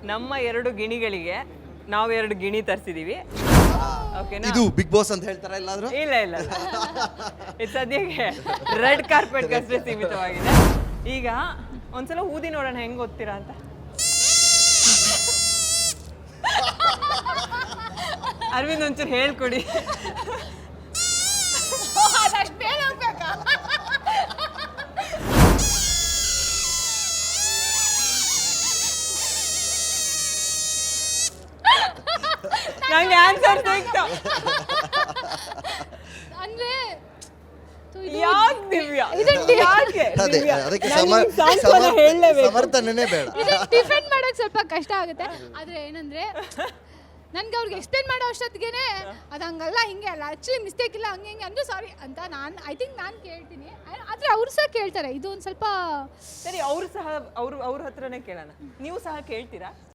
ನಮ್ಮ 2 ಗಿಣಿಗಳಿಗೆ ನಾವು 2 ಗಿಣಿ ತರಿಸಿದೀವಿ. ಓಕೆನಾ? ಇದು ಬಿಗ್ ಬಾಸ್ ಅಂತ ಹೇಳ್ತಾರ ಎಲ್ಲಾದ್ರೂ? ಇಲ್ಲ ಇಲ್ಲ ಇದು ಸದ್ಯಕ್ಕೆ ರೆಡ್ ಕಾರ್ಪೆಟ್ ಅಷ್ಟೇ ಸೀಮಿತವಾಗಿದೆ. ಈಗ ಒಂದ್ಸಲ ಊದಿ ನೋಡೋಣ ಹೆಂಗ್ ಓದ್ತೀರಾ ಅಂತ. ಅರವಿಂದ್ ಒಂಚೂರು ಹೇಳ್ಕೊಡಿ. ನಂಗೆ ಆನ್ಸರ್ ಸಿಕ್ತು. ಅಂದ್ರೆ ಯಾಕೆ ದಿವ್ಯಾ? ಅದೇ ಅದಕ್ಕೆ ಸಮರ್ಥನೆ ಬೇಡ. ಡಿಫೆಂಡ್ ಮಾಡೋಕೆ ಸ್ವಲ್ಪ ಕಷ್ಟ ಆಗುತ್ತೆ. ಆದ್ರೆ ಏನಂದ್ರೆ ನನ್ಗೆ ಅವ್ರಿಗೆ ಎಕ್ಸ್ಪ್ಲೇನ್ ಮಾಡೋ ಅಷ್ಟೊತ್ತಿಗೆ ಅದು ಹಂಗಲ್ಲ ಹಿಂಗೆ ಅಲ್ಲ ಆ್ಯಕ್ಚುಲಿ ಮಿಸ್ಟೇಕ್ ಇಲ್ಲ ಹಂಗೆ ಹಿಂಗೆ ಅಂದ್ರೆ ಸಾರಿ ಅಂತ ಐ ಥಿಂಕ್ ನಾನು ಕೇಳ್ತೀನಿ. ಆದರೆ ಅವ್ರು ಸಹ ಕೇಳ್ತಾರೆ. ಇದು ಒಂದು ಸ್ವಲ್ಪ ಸರಿ, ಅವ್ರು ಸಹ ಅವ್ರ ಹತ್ರನೇ ಕೇಳೋಣ. ನೀವು ಸಹ ಕೇಳ್ತೀರಾ?